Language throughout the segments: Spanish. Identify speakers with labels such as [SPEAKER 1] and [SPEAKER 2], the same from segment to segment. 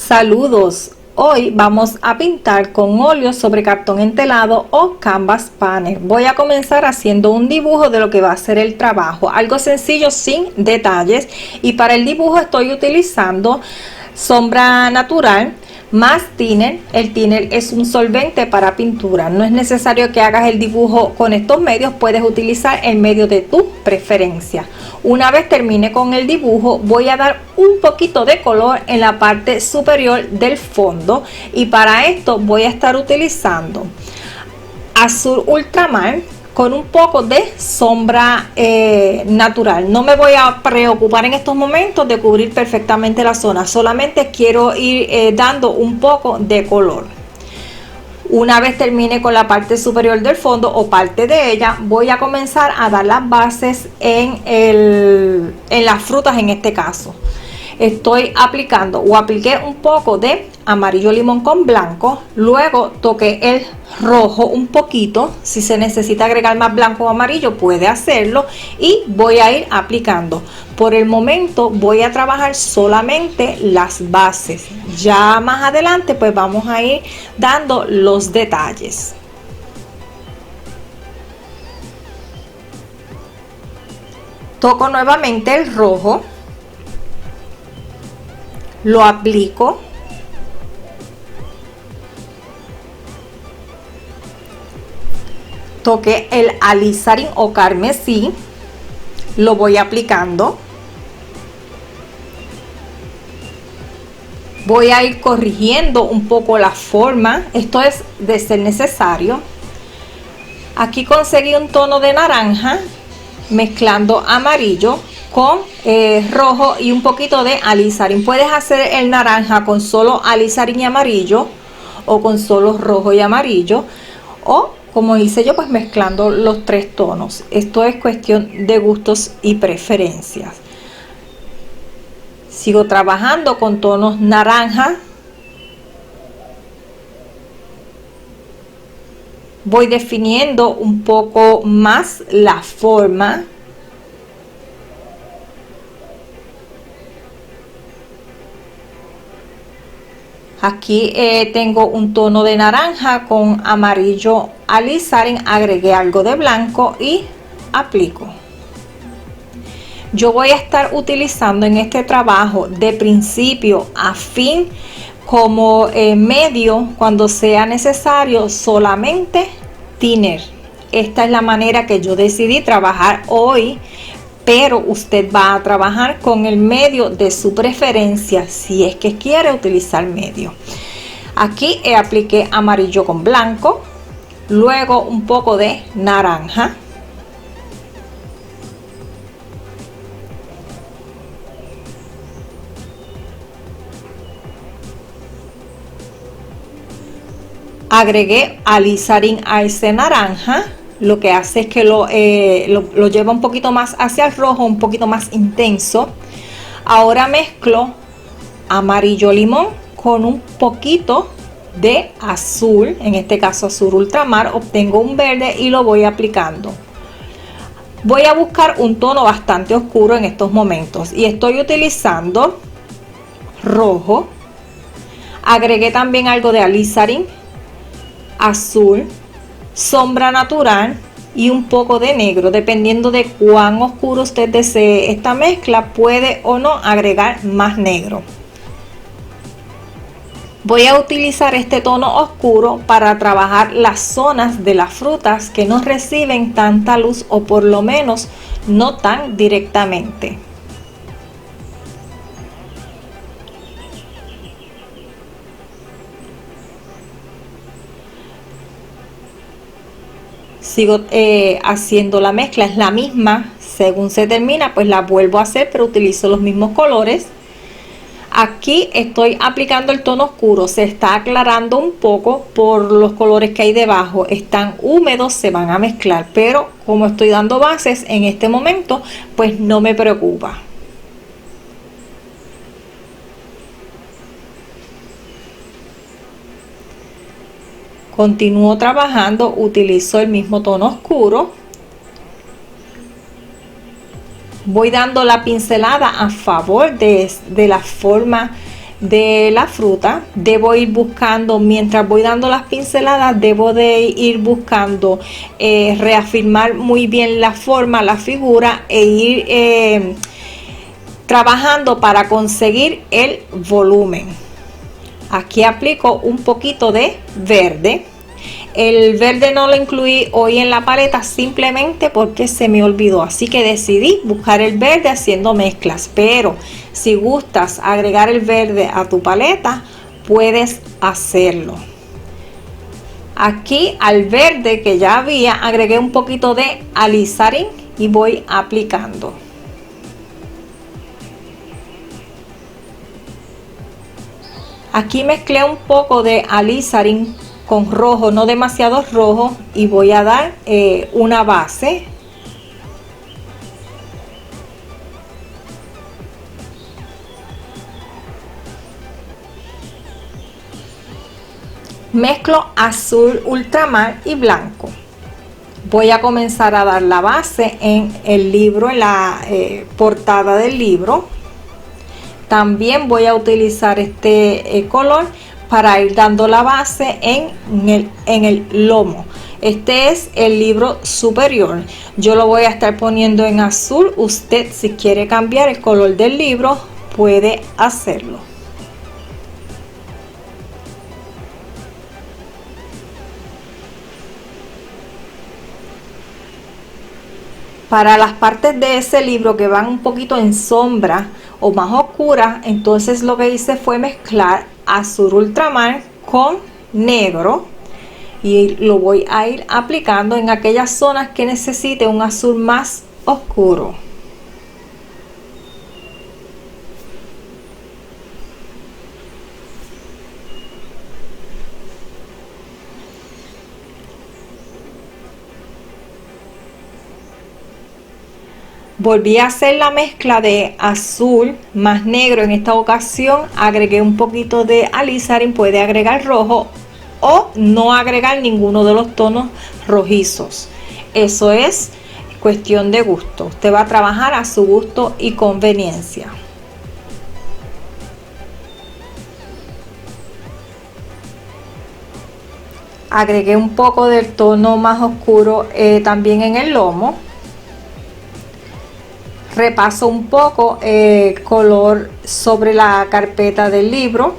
[SPEAKER 1] Saludos, hoy vamos a pintar con óleo sobre cartón entelado o canvas panel. Voy a comenzar haciendo un dibujo de lo que va a ser el trabajo, algo sencillo sin detalles, y para el dibujo estoy utilizando sombra natural más thinner. El thinner es un solvente para pintura, no es necesario que hagas el dibujo con estos medios, puedes utilizar el medio de tu preferencia. Una vez termine con el dibujo, voy a dar un poquito de color en la parte superior del fondo, y para esto voy a estar utilizando azul ultramar con un poco de sombra natural. No me voy a preocupar en estos momentos de cubrir perfectamente la zona, solamente quiero ir dando un poco de color. Una vez termine con la parte superior del fondo o parte de ella, voy a comenzar a dar las bases en las frutas. En este caso estoy aplicando o apliqué un poco de amarillo limón con blanco, luego toqué el rojo un poquito. Si se necesita agregar más blanco o amarillo puede hacerlo, y voy a ir aplicando. Por el momento voy a trabajar solamente las bases, ya más adelante pues vamos a ir dando los detalles. Toco nuevamente el rojo, lo aplico, toqué el alizarin o carmesí, lo voy aplicando. Voy a ir corrigiendo un poco la forma, esto es de ser necesario. Aquí conseguí un tono de naranja mezclando amarillo con rojo y un poquito de alizarin. Puedes hacer el naranja con solo alizarin y amarillo, o con solo rojo y amarillo, o como hice yo, pues mezclando los tres tonos. Esto es cuestión de gustos y preferencias. Sigo trabajando con tonos naranja. Voy definiendo un poco más la forma. Aquí tengo un tono de naranja con amarillo alizarin, agregué algo de blanco y aplico. Yo voy a estar utilizando en este trabajo de principio a fin como medio, cuando sea necesario, solamente thinner. Esta es la manera que yo decidí trabajar hoy, pero usted va a trabajar con el medio de su preferencia si es que quiere utilizar medio. Aquí apliqué amarillo con blanco, luego un poco de naranja, agregué alizarin a ese naranja, lo que hace es que lo lleva un poquito más hacia el rojo, un poquito más intenso. Ahora mezclo amarillo limón con un poquito de azul, en este caso azul ultramar, obtengo un verde y lo voy aplicando. Voy a buscar un tono bastante oscuro en estos momentos y estoy utilizando rojo. Agregué también algo de alizarin, azul, sombra natural y un poco de negro. Dependiendo de cuán oscuro usted desee esta mezcla, puede o no agregar más negro. Voy a utilizar este tono oscuro para trabajar las zonas de las frutas que no reciben tanta luz, o por lo menos no tan directamente. Sigo haciendo la mezcla, es la misma, según se termina pues la vuelvo a hacer, pero utilizo los mismos colores. Aquí estoy aplicando el tono oscuro, se está aclarando un poco por los colores que hay debajo, están húmedos, se van a mezclar, pero como estoy dando bases en este momento, pues no me preocupa. Continúo trabajando, utilizo el mismo tono oscuro. Voy dando la pincelada a favor de la forma de la fruta. Debo ir buscando, mientras voy dando las pinceladas, debo de ir buscando reafirmar muy bien la forma, la figura, e ir trabajando para conseguir el volumen. Aquí aplico un poquito de verde. El verde no lo incluí hoy en la paleta simplemente porque se me olvidó, así que decidí buscar el verde haciendo mezclas. Pero si gustas agregar el verde a tu paleta, puedes hacerlo. Aquí al verde que ya había, agregué un poquito de alizarin y voy aplicando. Aquí mezclé un poco de alizarin con rojo, no demasiado rojo, y voy a dar una base. Mezclo azul ultramar y blanco. Voy a comenzar a dar la base en el libro, en la portada del libro. También voy a utilizar este color para ir dando la base en el lomo. Este es el libro superior. Yo lo voy a estar poniendo en azul. Usted, si quiere cambiar el color del libro, puede hacerlo. Para las partes de ese libro que van un poquito en sombra o más oscuras, entonces lo que hice fue mezclar azul ultramar con negro y lo voy a ir aplicando en aquellas zonas que necesite un azul más oscuro. Volví a hacer la mezcla de azul más negro. En esta ocasión agregué un poquito de alizarin. Puede agregar rojo o no agregar ninguno de los tonos rojizos. Eso es cuestión de gusto. Usted va a trabajar a su gusto y conveniencia. Agregué un poco del tono más oscuro también en el lomo. Repaso un poco color sobre la carpeta del libro.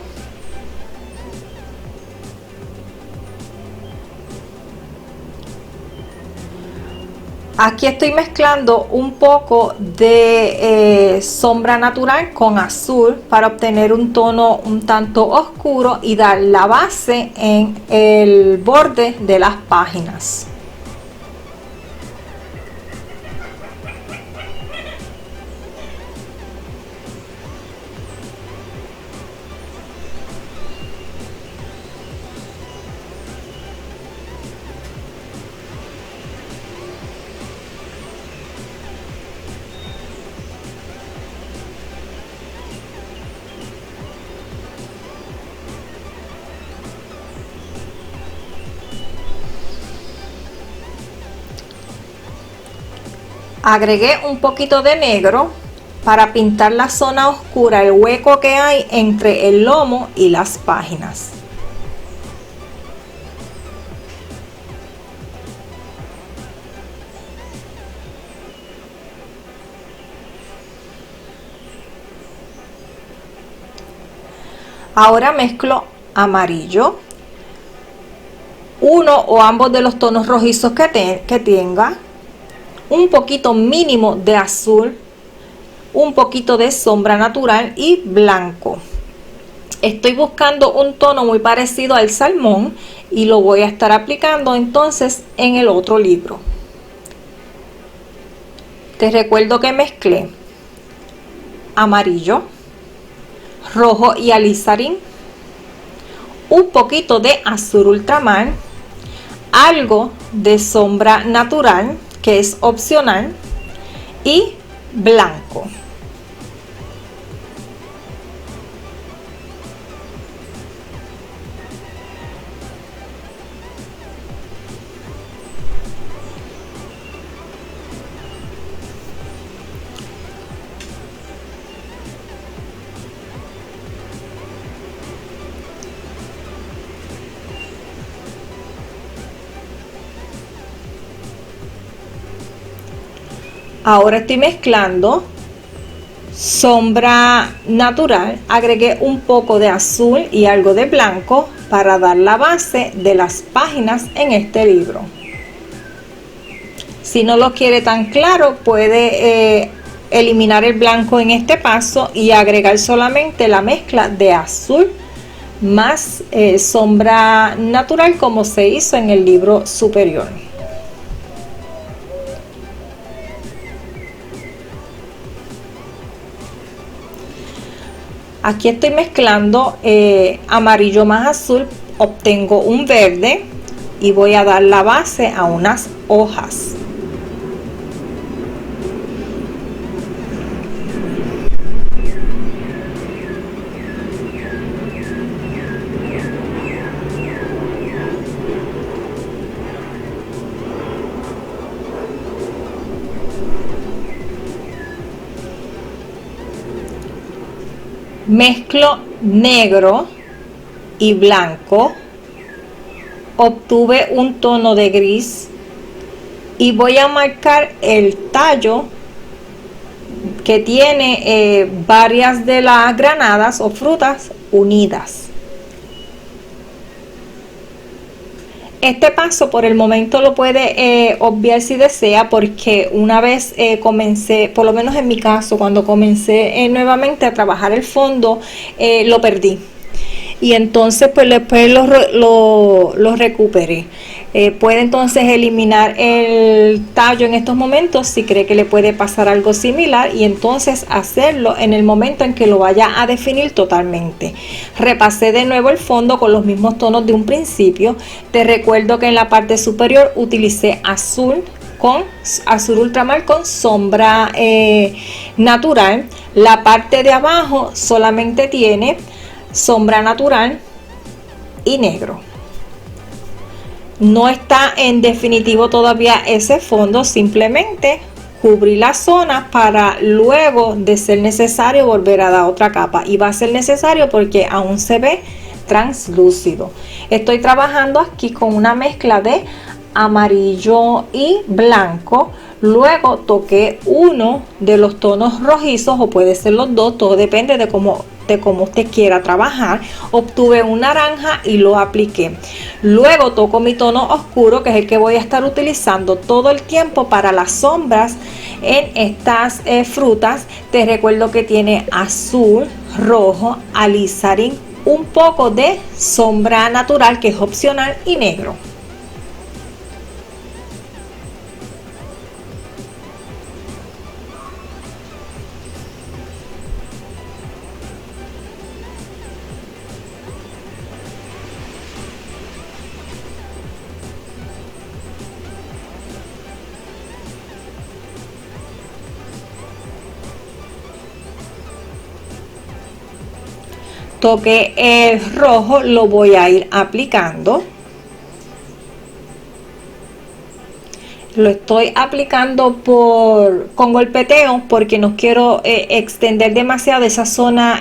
[SPEAKER 1] Aquí estoy mezclando un poco de sombra natural con azul para obtener un tono un tanto oscuro y dar la base en el borde de las páginas. Agregué un poquito de negro para pintar la zona oscura, el hueco que hay entre el lomo y las páginas. Ahora mezclo amarillo, uno o ambos de los tonos rojizos que tenga, un poquito mínimo de azul, un poquito de sombra natural y blanco. Estoy buscando un tono muy parecido al salmón y lo voy a estar aplicando entonces en el otro libro. Te recuerdo que mezclé amarillo, rojo y alizarin, un poquito de azul ultramar, algo de sombra natural que es opcional y blanco. Ahora estoy mezclando sombra natural, agregué un poco de azul y algo de blanco para dar la base de las páginas en este libro. Si no lo quiere tan claro, puede eliminar el blanco en este paso y agregar solamente la mezcla de azul más sombra natural, como se hizo en el libro superior. Aquí estoy mezclando amarillo más azul, obtengo un verde y voy a dar la base a unas hojas. Mezclo negro y blanco, obtuve un tono de gris y voy a marcar el tallo que tiene varias de las granadas o frutas unidas. Este paso por el momento lo puede obviar si desea, porque una vez comencé, por lo menos en mi caso, cuando comencé nuevamente a trabajar el fondo, lo perdí. Y entonces pues después lo recuperé. Puede entonces eliminar el tallo en estos momentos si cree que le puede pasar algo similar, y entonces hacerlo en el momento en que lo vaya a definir totalmente. Repasé de nuevo el fondo con los mismos tonos de un principio. Te recuerdo que en la parte superior utilicé azul ultramar con sombra natural. La parte de abajo solamente tiene sombra natural y negro. No está en definitivo todavía ese fondo, simplemente cubrí la zona para luego, de ser necesario, volver a dar otra capa, y va a ser necesario porque aún se ve translúcido. Estoy trabajando aquí con una mezcla de amarillo y blanco. Luego toqué uno de los tonos rojizos, o puede ser los dos, todo depende de cómo usted quiera trabajar. Obtuve un naranja y lo apliqué. Luego toco mi tono oscuro, que es el que voy a estar utilizando todo el tiempo para las sombras en estas frutas. Te recuerdo que tiene azul, rojo, alizarín, un poco de sombra natural que es opcional, y negro. Toqué el rojo, lo voy a ir aplicando. Lo estoy aplicando con golpeteo porque no quiero extender demasiado esa zona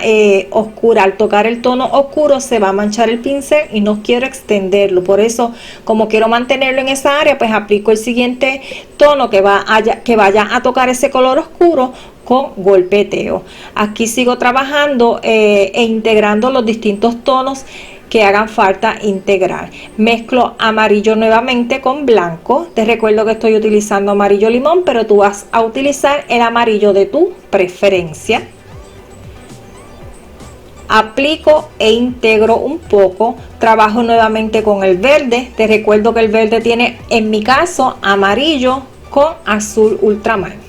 [SPEAKER 1] oscura. Al tocar el tono oscuro se va a manchar el pincel y no quiero extenderlo. Por eso, como quiero mantenerlo en esa área, pues aplico el siguiente tono que vaya a tocar ese color oscuro con golpeteo. Aquí sigo trabajando e integrando los distintos tonos que hagan falta integrar. Mezclo amarillo nuevamente con blanco. Te recuerdo que estoy utilizando amarillo limón, pero tú vas a utilizar el amarillo de tu preferencia. Aplico e integro un poco. Trabajo nuevamente con el verde. Te recuerdo que el verde tiene, en mi caso, amarillo con azul ultramar.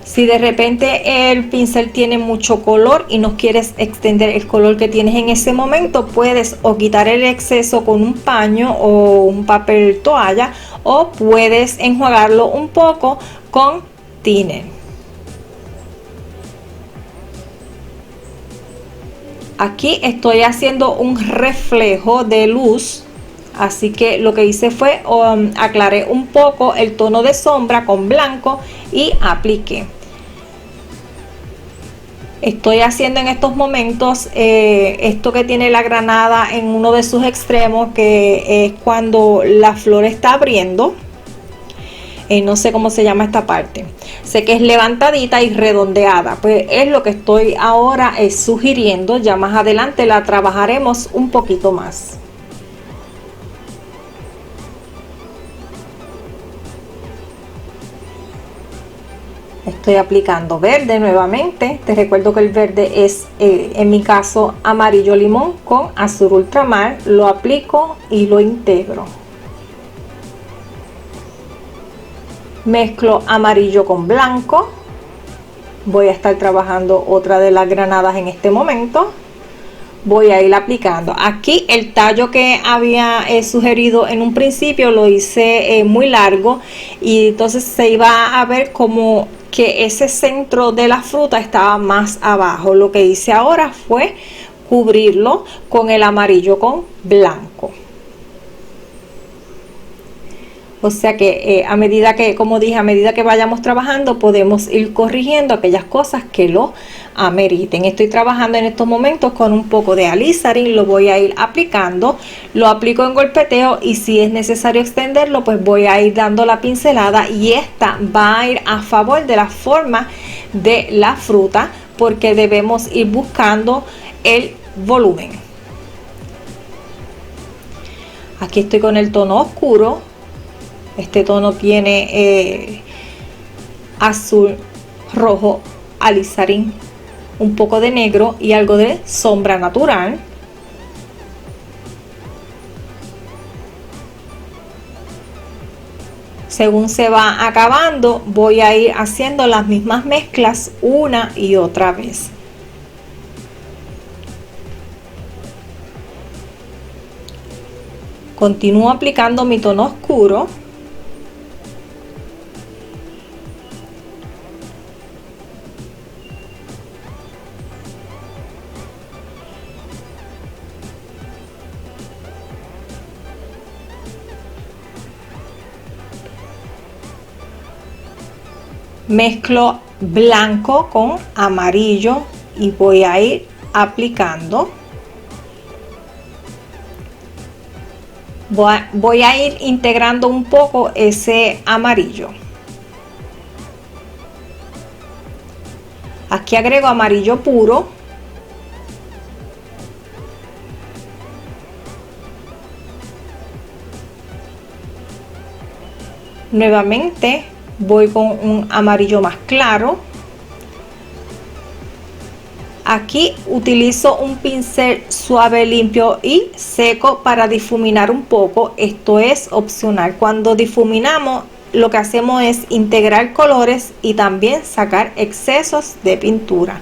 [SPEAKER 1] Si de repente el pincel tiene mucho color y no quieres extender el color que tienes en ese momento, puedes o quitar el exceso con un paño o un papel toalla, o puedes enjuagarlo un poco con thinner. Aquí estoy haciendo un reflejo de luz, así que lo que hice fue aclaré un poco el tono de sombra con blanco y apliqué. Estoy haciendo en estos momentos esto que tiene la granada en uno de sus extremos, que es cuando la flor está abriendo. No sé cómo se llama esta parte, sé que es levantadita y redondeada, pues es lo que estoy ahora sugiriendo. Ya más adelante la trabajaremos un poquito más. Estoy aplicando verde nuevamente. Te recuerdo que el verde es en mi caso amarillo limón con azul ultramar. Lo aplico y lo integro. Mezclo amarillo con blanco. Voy a estar trabajando otra de las granadas en este momento. Voy a ir aplicando aquí el tallo que había sugerido en un principio. Lo hice muy largo y entonces se iba a ver como que ese centro de la fruta estaba más abajo. Lo que hice ahora fue cubrirlo con el amarillo con blanco. O sea que a medida que, como dije, a medida que vayamos trabajando podemos ir corrigiendo aquellas cosas que lo ameriten. Estoy trabajando en estos momentos con un poco de alizarin, lo voy a ir aplicando, lo aplico en golpeteo y si es necesario extenderlo pues voy a ir dando la pincelada, y esta va a ir a favor de la forma de la fruta porque debemos ir buscando el volumen. Aquí estoy con el tono oscuro. Este tono tiene azul, rojo, alizarin, un poco de negro y algo de sombra natural. Según se va acabando, voy a ir haciendo las mismas mezclas una y otra vez. Continúo aplicando mi tono oscuro. Mezclo blanco con amarillo y voy a ir aplicando. Voy a ir integrando un poco ese amarillo. Aquí agrego amarillo puro. Nuevamente voy con un amarillo más claro. Aquí utilizo un pincel suave, limpio y seco para difuminar un poco. Esto es opcional. Cuando difuminamos, lo que hacemos es integrar colores y también sacar excesos de pintura.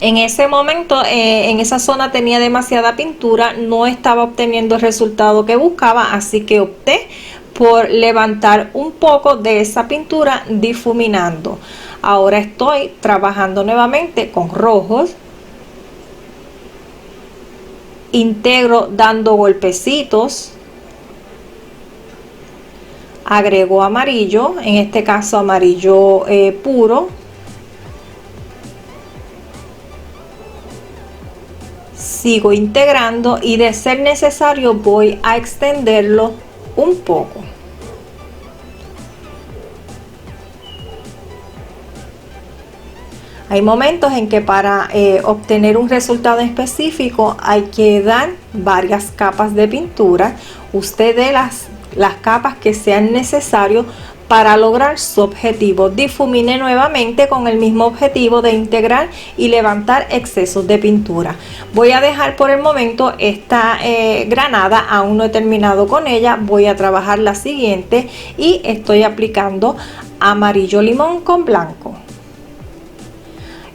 [SPEAKER 1] En ese momento, en esa zona tenía demasiada pintura, no estaba obteniendo el resultado que buscaba, así que opté por levantar un poco de esa pintura difuminando. Ahora estoy trabajando nuevamente con rojos. Integro dando golpecitos. Agrego amarillo, en este caso amarillo puro. Sigo integrando y de ser necesario voy a extenderlo un poco. Hay momentos en que para obtener un resultado específico hay que dar varias capas de pintura. Usted dé las capas que sean necesarias para lograr su objetivo. Difumine nuevamente con el mismo objetivo de integrar y levantar excesos de pintura. Voy a dejar por el momento esta granada, aún no he terminado con ella. Voy a trabajar la siguiente y estoy aplicando amarillo limón con blanco.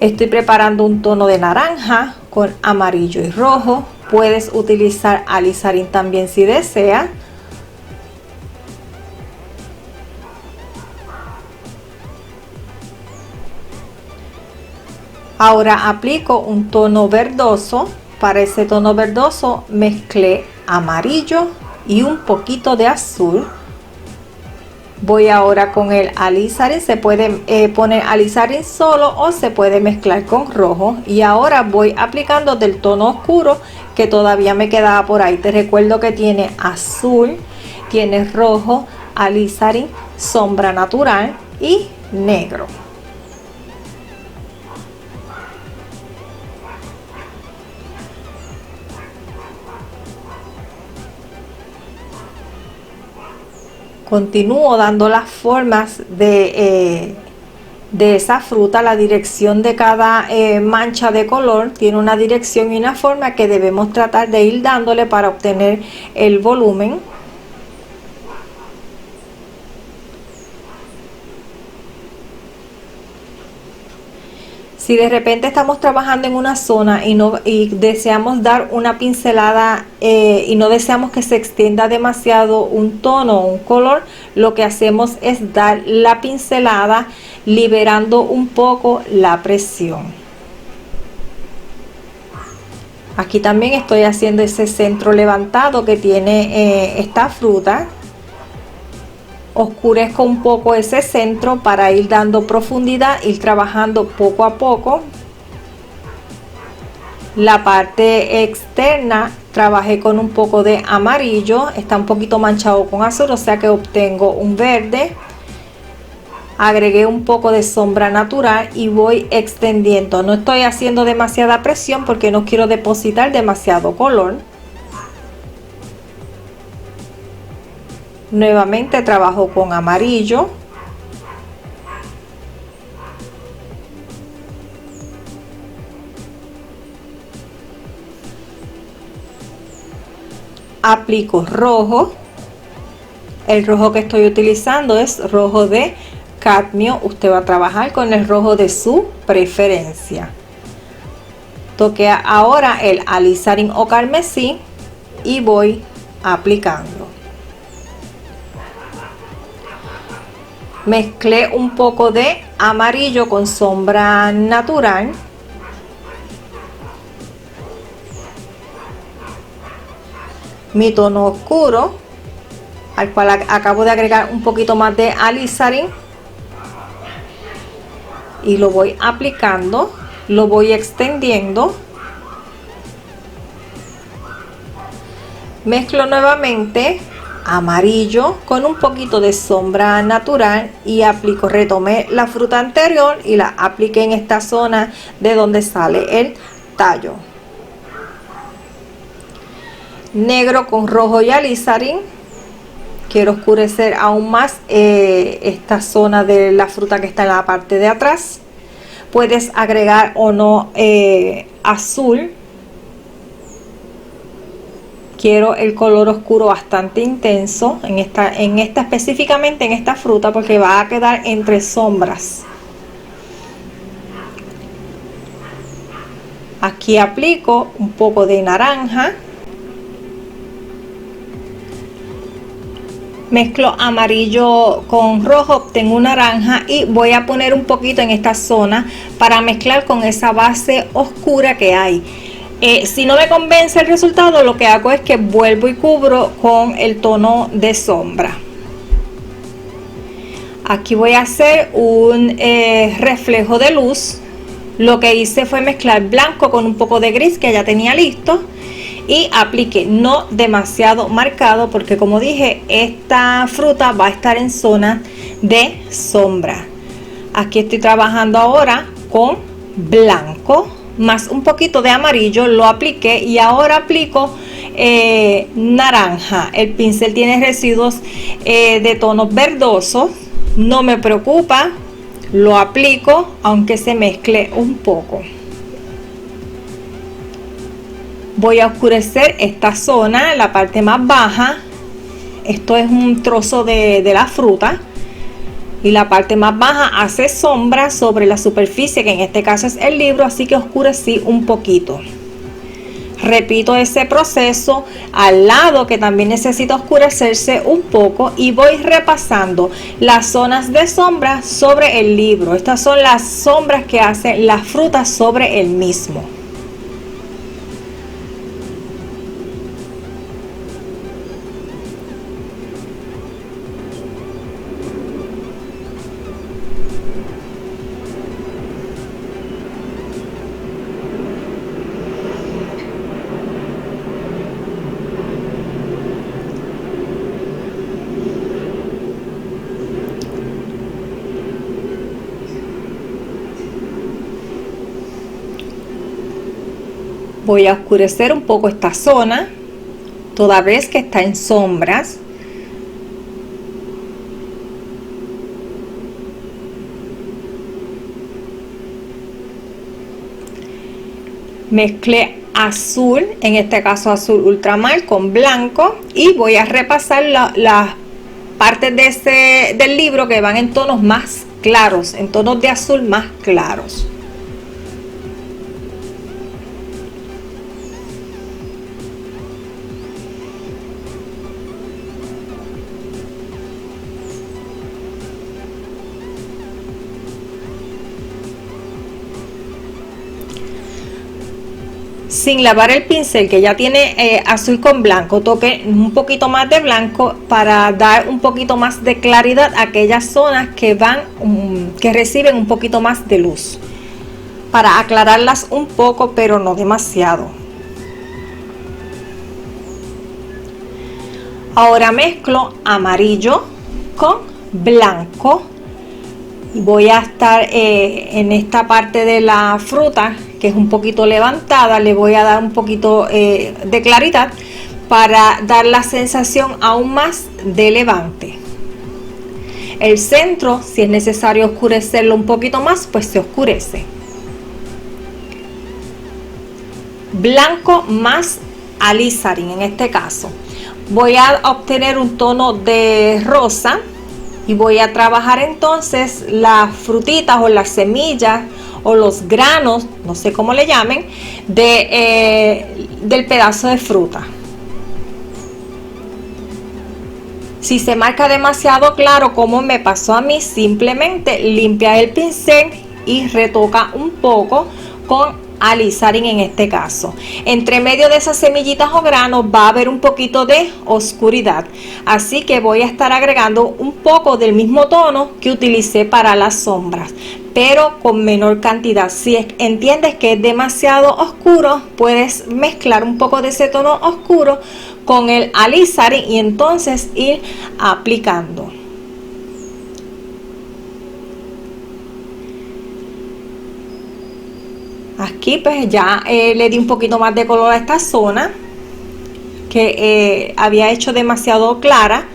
[SPEAKER 1] Estoy preparando un tono de naranja con amarillo y rojo. Puedes utilizar alizarin también si deseas. Ahora aplico un tono verdoso. Para ese tono verdoso mezclé amarillo y un poquito de azul. Voy ahora con el alizarin. Se puede poner alizarin solo o se puede mezclar con rojo. Y ahora voy aplicando del tono oscuro que todavía me quedaba por ahí. Te recuerdo que tiene azul, tiene rojo, alizarin, sombra natural y negro. Continúo dando las formas de esa fruta. La dirección de cada mancha de color tiene una dirección y una forma que debemos tratar de ir dándole para obtener el volumen. Si de repente estamos trabajando en una zona y deseamos dar una pincelada y no deseamos que se extienda demasiado un tono o un color, lo que hacemos es dar la pincelada liberando un poco la presión. Aquí también estoy haciendo ese centro levantado que tiene esta fruta. Oscurezco un poco ese centro para ir dando profundidad, ir trabajando poco a poco. La parte externa trabajé con un poco de amarillo, está un poquito manchado con azul, o sea que obtengo un verde. Agregué un poco de sombra natural y voy extendiendo. No estoy haciendo demasiada presión porque no quiero depositar demasiado color. Nuevamente trabajo con amarillo. Aplico rojo. El rojo que estoy utilizando es rojo de cadmio. Usted va a trabajar con el rojo de su preferencia. Toqué ahora el alizarin o carmesí y voy aplicando. Mezclé un poco de amarillo con sombra natural. Mi tono oscuro, al cual acabo de agregar un poquito más de alizarin. Y lo voy aplicando, lo voy extendiendo. Mezclo nuevamente amarillo con un poquito de sombra natural y aplico. Retomé la fruta anterior y la apliqué en esta zona de donde sale el tallo. Negro con rojo y alizarin. Quiero oscurecer aún más esta zona de la fruta que está en la parte de atrás. Puedes agregar o no azul. Quiero el color oscuro bastante intenso en esta específicamente en esta fruta porque va a quedar entre sombras. Aquí aplico un poco de naranja. Mezclo amarillo con rojo, obtengo un naranja y voy a poner un poquito en esta zona para mezclar con esa base oscura que hay. Si no me convence el resultado, lo que hago es que vuelvo y cubro con el tono de sombra. Aquí voy a hacer un reflejo de luz. Lo que hice fue mezclar blanco con un poco de gris que ya tenía listo y apliqué, no demasiado marcado porque como dije, esta fruta va a estar en zona de sombra. Aquí estoy trabajando ahora con blanco más un poquito de amarillo, lo apliqué y ahora aplico naranja. El pincel tiene residuos de tonos verdosos, no me preocupa, lo aplico aunque se mezcle un poco. Voy a oscurecer esta zona, la parte más baja. Esto es un trozo de la fruta y la parte más baja hace sombra sobre la superficie, que en este caso es el libro, así que oscurecí un poquito. Repito ese proceso al lado que también necesita oscurecerse un poco y voy repasando las zonas de sombra sobre el libro. Estas son las sombras que hacen las frutas sobre el mismo. Voy a oscurecer un poco esta zona, toda vez que está en sombras. Mezclé azul, en este caso azul ultramar con blanco, y voy a repasar las partes del libro que van en tonos más claros, en tonos de azul más claros. Sin lavar el pincel, que ya tiene azul con blanco, toque un poquito más de blanco para dar un poquito más de claridad a aquellas zonas que que reciben un poquito más de luz, para aclararlas un poco, pero no demasiado. Ahora mezclo amarillo con blanco y voy a estar en esta parte de la fruta que es un poquito levantada, le voy a dar un poquito de claridad para dar la sensación aún más de levante. El centro, si es necesario oscurecerlo un poquito más, pues se oscurece. Blanco más alizarin, en este caso voy a obtener un tono de rosa y voy a trabajar entonces las frutitas o las semillas o los granos, no sé cómo le llamen, del pedazo de fruta. Si se marca demasiado claro, como me pasó a mí, simplemente limpia el pincel y retoca un poco con alizarin en este caso. Entre medio de esas semillitas o granos va a haber un poquito de oscuridad, así que voy a estar agregando un poco del mismo tono que utilicé para las sombras, pero con menor cantidad. Si entiendes que es demasiado oscuro, puedes mezclar un poco de ese tono oscuro con el alizarin y entonces ir aplicando. Aquí pues ya le di un poquito más de color a esta zona que había hecho demasiado clara.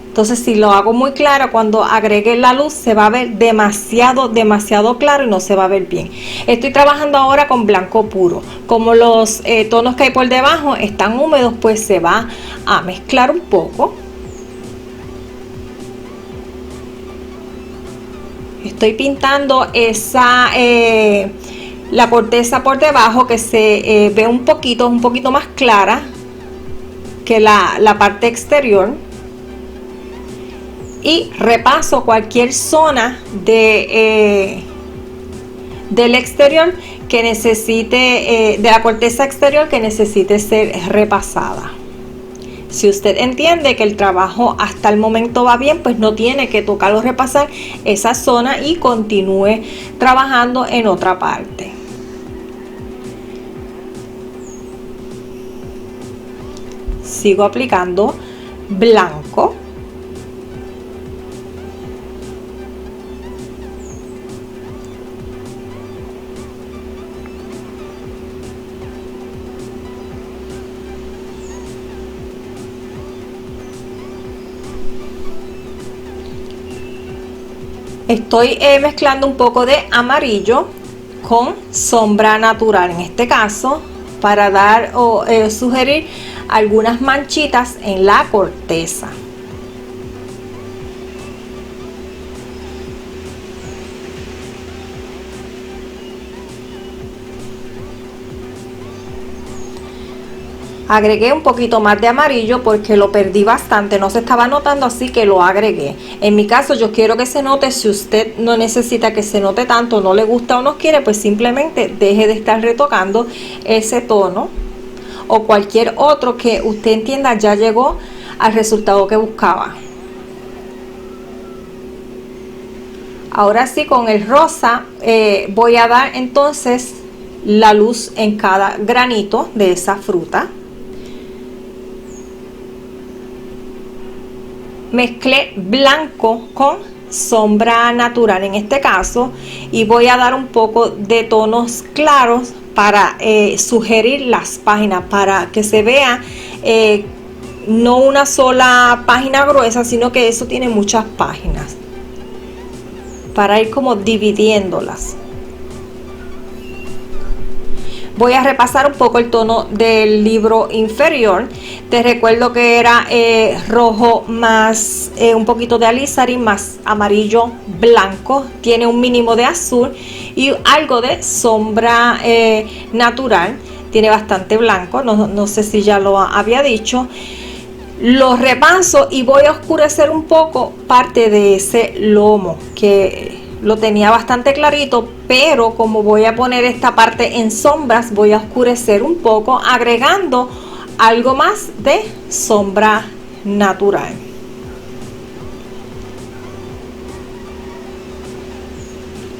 [SPEAKER 1] Entonces si lo hago muy clara, cuando agregue la luz se va a ver demasiado claro y no se va a ver bien. Estoy trabajando ahora con blanco puro. Como los tonos que hay por debajo están húmedos, pues se va a mezclar un poco. Estoy pintando la corteza por debajo, que se ve un poquito más clara que la parte exterior, y repaso cualquier zona del exterior que necesite, de la corteza exterior, que necesite ser repasada. Si usted entiende que el trabajo hasta el momento va bien, pues no tiene que tocar o repasar esa zona y continúe trabajando en otra parte. Sigo aplicando blanco. Estoy mezclando un poco de amarillo con sombra natural, en este caso, para dar o sugerir algunas manchitas en la corteza. Agregué un poquito más de amarillo porque lo perdí bastante, no se estaba notando, así que lo agregué. En mi caso yo quiero que se note. Si usted no necesita que se note tanto, no le gusta o no quiere, pues simplemente deje de estar retocando ese tono o cualquier otro que usted entienda ya llegó al resultado que buscaba. Ahora sí, con el rosa voy a dar entonces la luz en cada granito de esa fruta. Mezclé blanco con sombra natural en este caso y voy a dar un poco de tonos claros para sugerir las páginas, para que se vea no una sola página gruesa, sino que eso tiene muchas páginas, para ir como dividiéndolas. Voy a repasar un poco el tono del libro inferior. Te recuerdo que era rojo más un poquito de alizarin más amarillo blanco. Tiene un mínimo de azul y algo de sombra natural. Tiene bastante blanco, no sé si ya lo había dicho. Lo repaso y voy a oscurecer un poco parte de ese lomo que lo tenía bastante clarito, pero como voy a poner esta parte en sombras, voy a oscurecer un poco agregando algo más de sombra natural.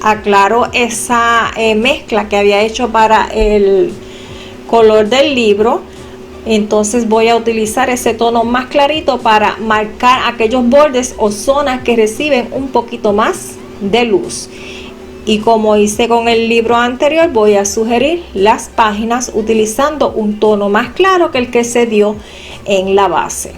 [SPEAKER 1] Aclaro esa mezcla que había hecho para el color del libro. Entonces voy a utilizar ese tono más clarito para marcar aquellos bordes o zonas que reciben un poquito más de luz. Y como hice con el libro anterior, voy a sugerir las páginas utilizando un tono más claro que el que se dio en la base.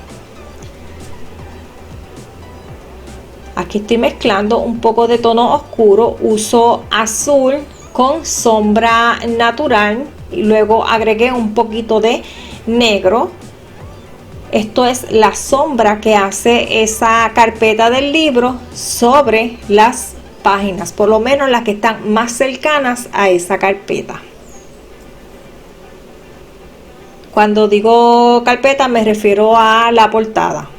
[SPEAKER 1] Aquí estoy mezclando un poco de tono oscuro, uso azul con sombra natural y luego agregué un poquito de negro. Esto es la sombra que hace esa carpeta del libro sobre las páginas, por lo menos las que están más cercanas a esa carpeta. Cuando digo carpeta me refiero a la portada.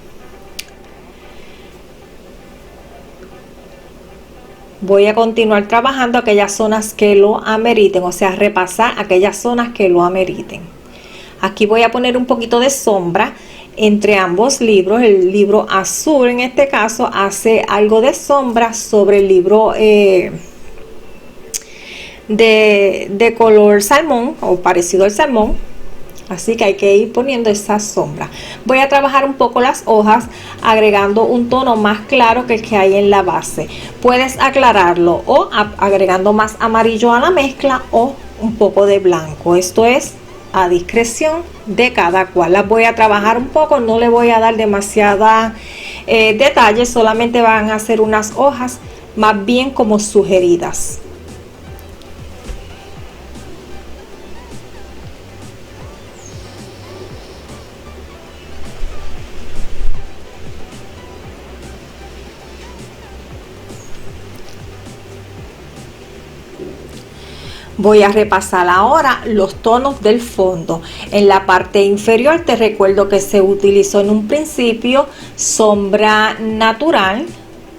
[SPEAKER 1] Voy a continuar trabajando aquellas zonas que lo ameriten, o sea, repasar aquellas zonas que lo ameriten. Aquí voy a poner un poquito de sombra entre ambos libros. El libro azul en este caso hace algo de sombra sobre el libro de color salmón o parecido al salmón, así que hay que ir poniendo esa sombra. Voy a trabajar un poco las hojas agregando un tono más claro que el que hay en la base. Puedes aclararlo o agregando más amarillo a la mezcla o un poco de blanco. Esto es a discreción de cada cual. Las voy a trabajar un poco, no le voy a dar demasiada detalles, solamente van a ser unas hojas más bien como sugeridas. Voy a repasar ahora los tonos del fondo. En la parte inferior te recuerdo que se utilizó en un principio sombra natural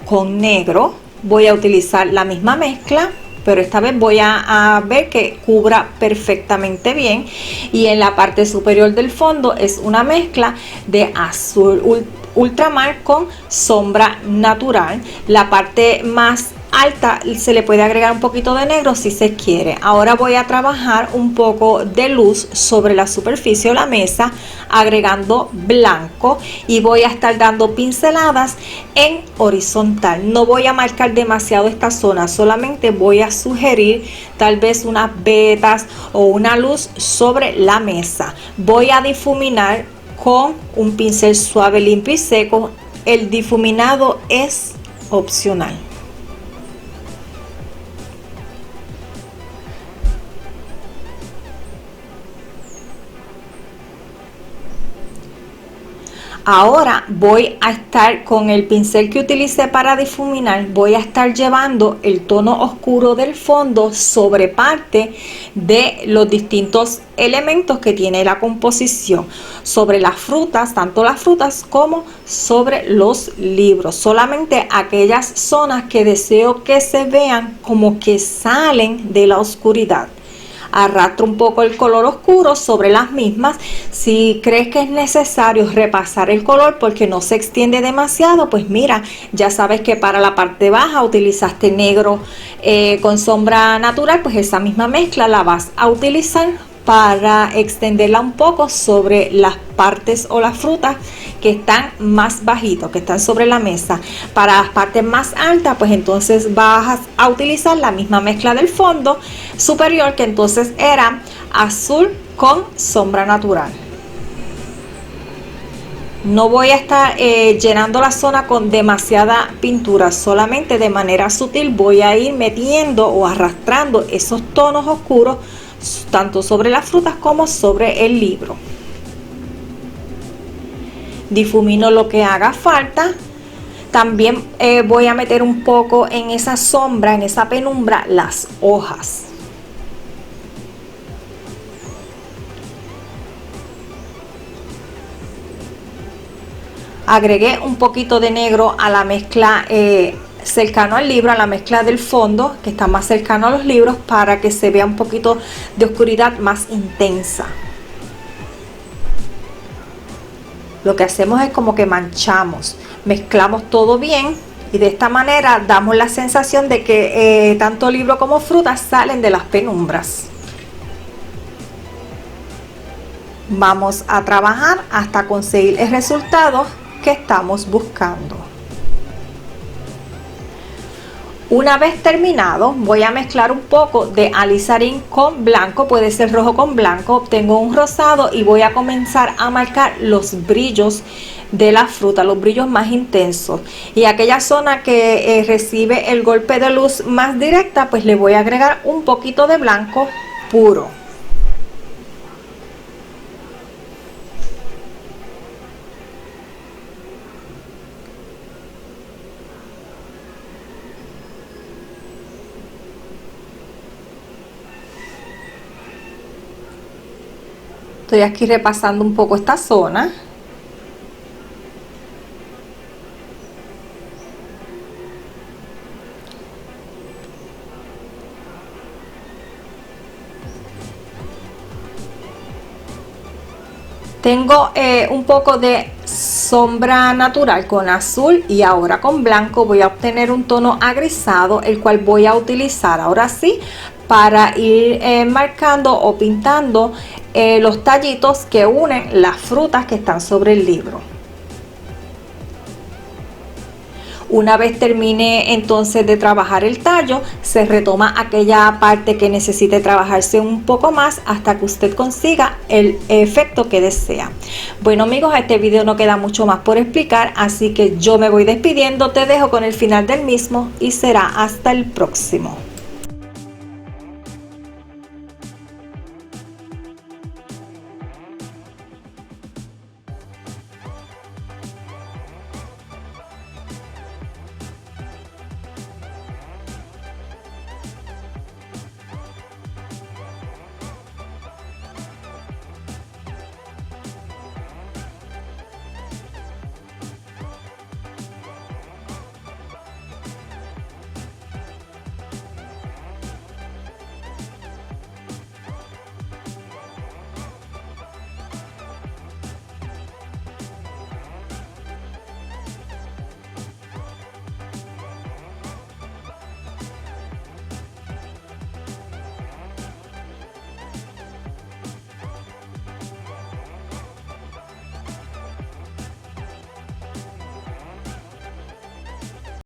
[SPEAKER 1] con negro. Voy a utilizar la misma mezcla, pero esta vez voy a ver que cubra perfectamente bien. Y en la parte superior del fondo es una mezcla de azul ultramar con sombra natural. La parte más alta se le puede agregar un poquito de negro si se quiere. Ahora voy a trabajar un poco de luz sobre la superficie o la mesa agregando blanco y voy a estar dando pinceladas en horizontal. No voy a marcar demasiado esta zona, solamente voy a sugerir tal vez unas vetas o una luz sobre la mesa. Voy a difuminar con un pincel suave, limpio y seco. El difuminado es opcional. Ahora voy a estar con el pincel que utilicé para difuminar, voy a estar llevando el tono oscuro del fondo sobre parte de los distintos elementos que tiene la composición, sobre las frutas, tanto las frutas como sobre los libros. Solamente aquellas zonas que deseo que se vean como que salen de la oscuridad. Arrastro un poco el color oscuro sobre las mismas. Si crees que es necesario repasar el color porque no se extiende demasiado, pues mira, ya sabes que para la parte baja utilizaste negro con sombra natural, pues esa misma mezcla la vas a utilizar para extenderla un poco sobre las partes o las frutas que están más bajitos, que están sobre la mesa. Para las partes más altas, pues entonces vas a utilizar la misma mezcla del fondo superior, que entonces era azul con sombra natural. No voy a estar llenando la zona con demasiada pintura, solamente de manera sutil voy a ir metiendo o arrastrando esos tonos oscuros tanto sobre las frutas como sobre el libro. Difumino lo que haga falta. También voy a meter un poco en esa sombra, en esa penumbra, las hojas. Agregué un poquito de negro a la mezcla cercano al libro, a la mezcla del fondo, que está más cercano a los libros, para que se vea un poquito de oscuridad más intensa. Lo que hacemos es como que manchamos, mezclamos todo bien y de esta manera damos la sensación de que tanto libro como frutas salen de las penumbras. Vamos a trabajar hasta conseguir el resultado que estamos buscando. Una vez terminado, voy a mezclar un poco de alizarín con blanco, puede ser rojo con blanco. Obtengo un rosado y voy a comenzar a marcar los brillos de la fruta, los brillos más intensos, y aquella zona que recibe el golpe de luz más directa, pues le voy a agregar un poquito de blanco puro. Estoy aquí repasando un poco esta zona. Tengo un poco de sombra natural con azul y ahora con blanco voy a obtener un tono agrisado, el cual voy a utilizar ahora sí para ir marcando o pintando los tallitos que unen las frutas que están sobre el libro. Una vez termine entonces de trabajar el tallo, se retoma aquella parte que necesite trabajarse un poco más hasta que usted consiga el efecto que desea. Bueno amigos, a este video no queda mucho más por explicar, así que yo me voy despidiendo, te dejo con el final del mismo y será hasta el próximo.